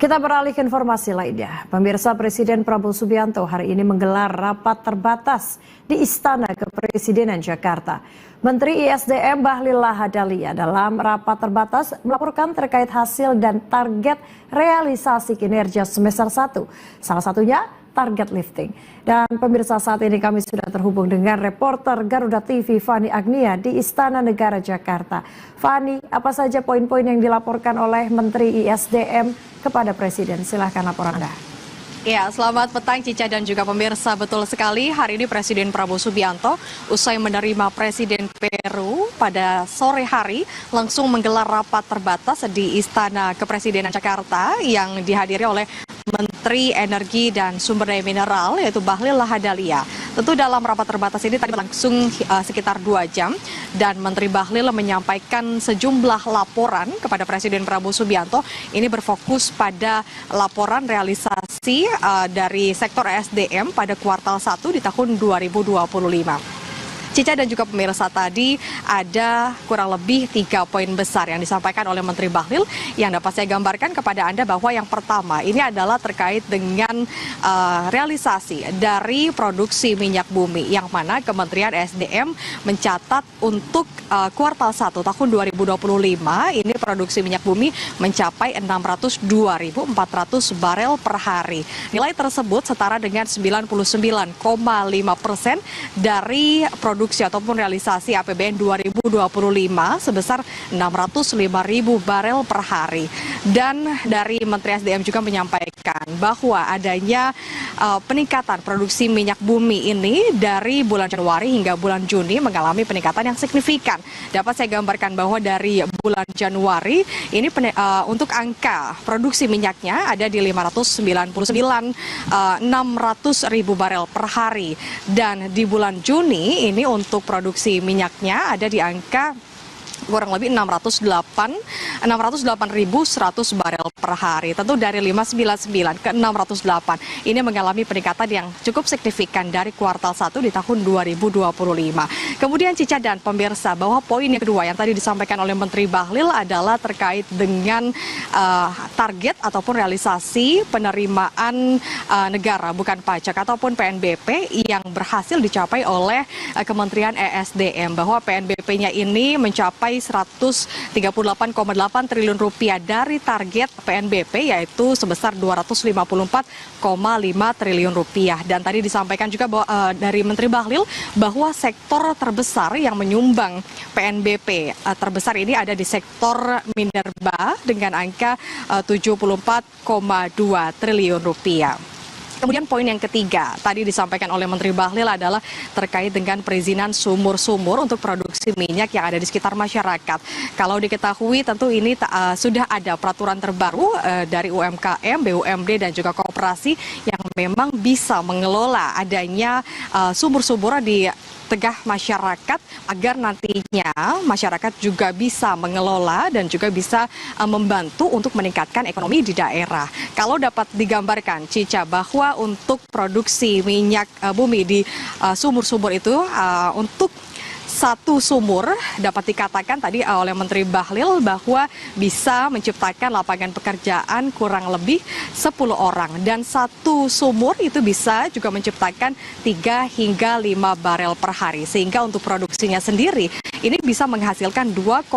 Kita beralih ke informasi lainnya. Pemirsa, Presiden Prabowo Subianto hari ini menggelar rapat terbatas di Istana Kepresidenan Jakarta. Menteri ISDM Bahlil Lahadalia dalam rapat terbatas melaporkan terkait hasil dan target realisasi kinerja semester 1. Salah satunya target lifting. Dan pemirsa, saat ini kami sudah terhubung dengan reporter Garuda TV Fani Agnia di Istana Negara Jakarta. Fani, apa saja poin-poin yang dilaporkan oleh Menteri ISDM kepada Presiden? Silahkan laporan Anda. Ya, selamat petang Cica dan juga pemirsa. Betul sekali, hari ini Presiden Prabowo Subianto usai menerima Presiden Peru pada sore hari langsung menggelar rapat terbatas di Istana Kepresidenan Jakarta yang dihadiri oleh Menteri Energi dan Sumber Daya Mineral yaitu Bahlil Lahadalia. Tentu dalam rapat terbatas ini tadi langsung sekitar 2 jam dan Menteri Bahlil menyampaikan sejumlah laporan kepada Presiden Prabowo Subianto. Ini berfokus pada laporan realisasi dari sektor ESDM pada kuartal 1 di tahun 2025. Cica dan juga pemirsa, tadi ada kurang lebih 3 poin besar yang disampaikan oleh Menteri Bahlil yang dapat saya gambarkan kepada Anda bahwa yang pertama ini adalah terkait dengan realisasi dari produksi minyak bumi yang mana Kementerian ESDM mencatat untuk kuartal 1 tahun 2025 ini produksi minyak bumi mencapai 602.400 barel per hari. Nilai tersebut setara dengan 99,5% dari produksi ataupun realisasi APBN 2025 sebesar 605.000 barel per hari. Dan dari Menteri SDM juga menyampaikan bahwa adanya peningkatan produksi minyak bumi ini dari bulan Januari hingga bulan Juni mengalami peningkatan yang signifikan. Dapat saya gambarkan bahwa dari bulan Januari ini untuk angka produksi minyaknya ada di 600.000 barel per hari. Dan di bulan Juni ini untuk produksi minyaknya ada di angka kurang lebih 608.100 barel per hari. Tentu dari 599 ke 608 ini mengalami peningkatan yang cukup signifikan dari kuartal 1 di tahun 2025. Kemudian Cica dan pemirsa, bahwa poin yang kedua yang tadi disampaikan oleh Menteri Bahlil adalah terkait dengan target ataupun realisasi penerimaan negara bukan pajak ataupun PNBP yang berhasil dicapai oleh Kementerian ESDM, bahwa PNBP-nya ini mencapai 138,8 triliun rupiah dari target PNBP yaitu sebesar 254,5 triliun rupiah. Dan tadi disampaikan juga bahwa dari Menteri Bahlil bahwa sektor terbesar yang menyumbang PNBP terbesar ini ada di sektor minerba dengan angka 74,2 triliun rupiah. Kemudian poin yang ketiga tadi disampaikan oleh Menteri Bahlil adalah terkait dengan perizinan sumur-sumur untuk produksi minyak yang ada di sekitar masyarakat. Kalau diketahui tentu ini sudah ada peraturan terbaru dari UMKM, BUMD dan juga koperasi yang memang bisa mengelola adanya sumur-sumur di tengah masyarakat agar nantinya masyarakat juga bisa mengelola dan juga bisa membantu untuk meningkatkan ekonomi di daerah. Kalau dapat digambarkan Cica bahwa untuk produksi minyak bumi di sumur-sumur itu untuk satu sumur dapat dikatakan tadi oleh Menteri Bahlil bahwa bisa menciptakan lapangan pekerjaan kurang lebih 10 orang. Dan satu sumur itu bisa juga menciptakan 3 hingga 5 barel per hari. Sehingga untuk produksinya sendiri ini bisa menghasilkan 2,5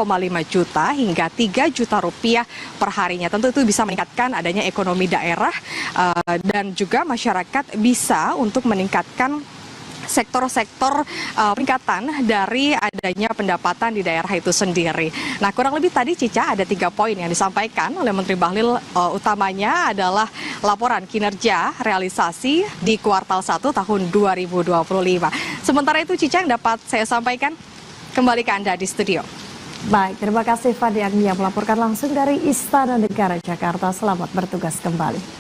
juta hingga 3 juta rupiah per harinya. Tentu itu bisa meningkatkan adanya ekonomi daerah dan juga masyarakat bisa untuk meningkatkan sektor-sektor peningkatan dari adanya pendapatan di daerah itu sendiri. Nah, kurang lebih tadi Cica ada 3 poin yang disampaikan oleh Menteri Bahlil, utamanya adalah laporan kinerja realisasi di kuartal 1 tahun 2025. Sementara itu Cica yang dapat saya sampaikan, kembali ke Anda di studio. Baik, terima kasih Fani Agnia melaporkan langsung dari Istana Negara Jakarta. Selamat bertugas kembali.